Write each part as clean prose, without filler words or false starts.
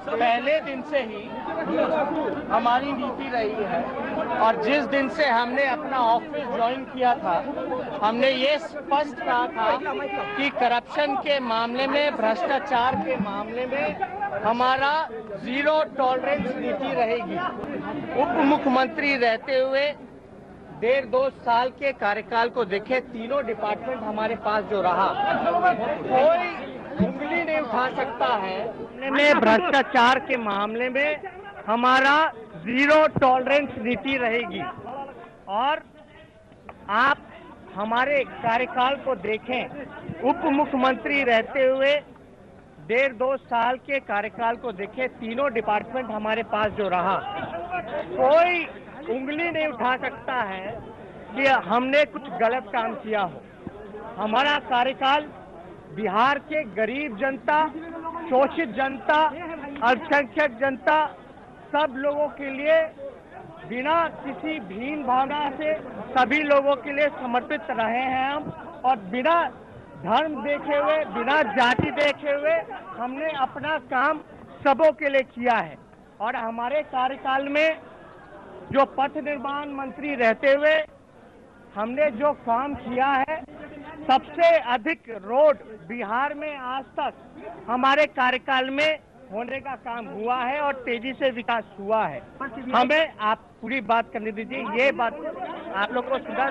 पहले दिन से ही हमारी नीति रही है और जिस दिन से हमने अपना ऑफिस ज्वाइन किया था, हमने ये स्पष्ट कहा था कि करप्शन के मामले में, भ्रष्टाचार के मामले में हमारा जीरो टॉलरेंस नीति रहेगी। उप मुख्यमंत्री रहते हुए 1.5-2 साल के कार्यकाल को देखे, तीनों डिपार्टमेंट हमारे पास जो रहा, कोई उंगली नहीं उठा सकता है में भ्रष्टाचार के मामले में हमारा जीरो टॉलरेंस नीति रहेगी। और आप हमारे कार्यकाल को देखें, उप मुख्यमंत्री रहते हुए 1.5-2 साल के कार्यकाल को देखें, तीनों डिपार्टमेंट हमारे पास जो रहा, कोई उंगली नहीं उठा सकता है कि हमने कुछ गलत काम किया हो। हमारा कार्यकाल बिहार के गरीब जनता, शोषित जनता, अल्पसंख्यक जनता, सब लोगों के लिए बिना किसी भीन भावना से सभी लोगों के लिए समर्पित रहे हैं हम, और बिना धर्म देखे हुए, बिना जाति देखे हुए हमने अपना काम सबों के लिए किया है। और हमारे कार्यकाल में जो पथ निर्माण मंत्री रहते हुए हमने जो काम किया है, सबसे अधिक रोड बिहार में आज तक हमारे कार्यकाल में होने का काम हुआ है और तेजी से विकास हुआ है। हमें आप पूरी बात करने दीजिए, ये बात आप लोग को सुधा,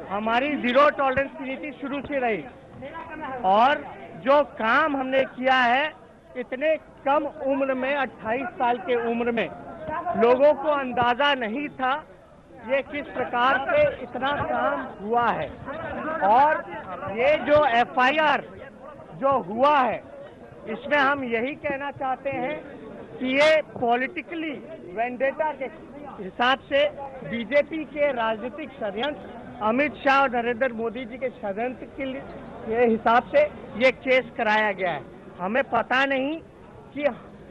हमारी जीरो टॉलरेंस की नीति शुरू से रही और जो काम हमने किया है, इतने कम उम्र में, 28 साल के उम्र में, लोगों को अंदाजा नहीं था ये किस प्रकार से इतना काम हुआ है। और ये जो FIR जो हुआ है, इसमें हम यही कहना चाहते हैं कि ये पॉलिटिकली वेंडेटा के हिसाब से बीजेपी के राजनीतिक षड्यंत्र, अमित शाह और नरेंद्र मोदी जी के षड्यंत्र के हिसाब से ये केस कराया गया है। हमें पता नहीं कि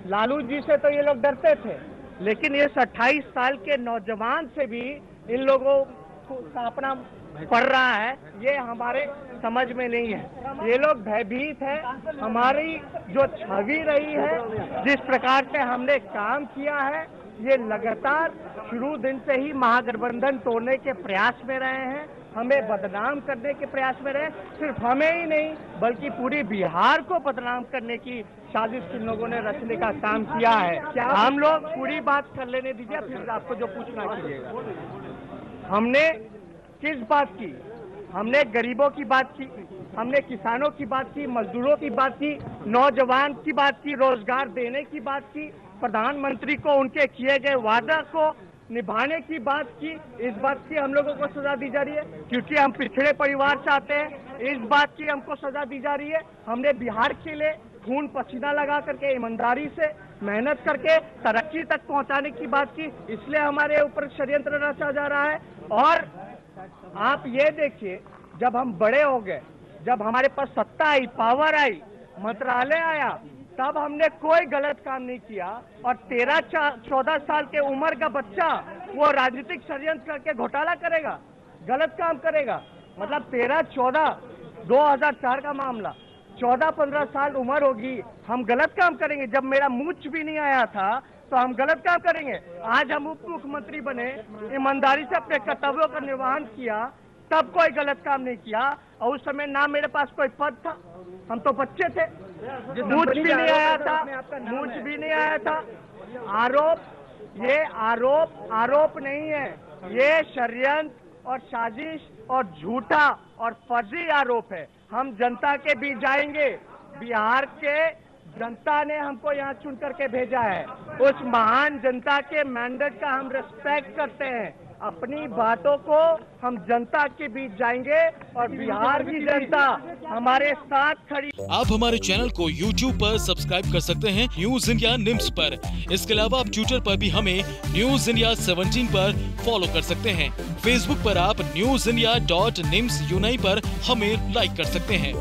लालू जी से तो ये लोग डरते थे, लेकिन इस 28 साल के नौजवान से भी इन लोगों को अपना पड़ रहा है, ये हमारे समझ में नहीं है। ये लोग भयभीत है। हमारी जो छवि रही है, जिस प्रकार से हमने काम किया है, ये लगातार शुरू दिन से ही महागठबंधन तोड़ने के प्रयास में रहे हैं, हमें बदनाम करने के प्रयास में रहे। सिर्फ हमें ही नहीं बल्कि पूरी बिहार को बदनाम करने की साजिश इन लोगों ने रचने का काम किया है। क्या हम लोग पूरी बात कर लेने दीजिए, फिर आपको जो पूछना कीजिएगा। हमने किस बात की? हमने गरीबों की बात की, हमने किसानों की बात की, मजदूरों की बात की, नौजवान की बात की, रोजगार देने की बात की, प्रधानमंत्री को उनके किए गए वादा को निभाने की बात की। इस बात की हम लोगों को सजा दी जा रही है क्योंकि हम पिछड़े परिवार से आते हैं, इस बात की हमको सजा दी जा रही है। हमने बिहार के लिए खून पसीना लगा करके, ईमानदारी से मेहनत करके तरक्की तक पहुंचाने की बात की, इसलिए हमारे ऊपर षड्यंत्र रचा जा रहा है। और आप ये देखिए, जब हम बड़े हो गए, जब हमारे पास सत्ता आई, पावर आई, मंत्रालय आया, तब हमने कोई गलत काम नहीं किया। और 13-14 साल के उम्र का बच्चा वो राजनीतिक षड्यंत्र करके घोटाला करेगा, गलत काम करेगा। मतलब 13-14, 2004 का मामला, 14-15 साल उम्र होगी, हम गलत काम करेंगे? जब मेरा मूंछ भी नहीं आया था तो हम गलत काम करेंगे? आज हम उप मुख्यमंत्री बने, ईमानदारी से अपने कर्तव्यों का निर्वहन किया, तब कोई गलत काम नहीं किया। और उस समय ना मेरे पास कोई पद था, हम तो बच्चे थे, मूंछ भी नहीं आया था, मूंछ भी नहीं आया था। ये आरोप नहीं है, ये षड्यंत्र और साजिश और झूठा और फर्जी आरोप है। हम जनता के बीच जाएंगे। बिहार के जनता ने हमको यहाँ चुन करके भेजा है, उस महान जनता के मैंडेट का हम रिस्पेक्ट करते हैं। अपनी बातों को हम जनता के बीच जाएंगे और बिहार की जनता हमारे साथ खड़ी। आप हमारे चैनल को YouTube पर सब्सक्राइब कर सकते हैं, न्यूज इंडिया निम्स पर। इसके अलावा आप ट्विटर पर भी हमें न्यूज इंडिया 17 पर फॉलो कर सकते हैं। फेसबुक पर आप newsindia.nimsuni पर हमें लाइक कर सकते हैं।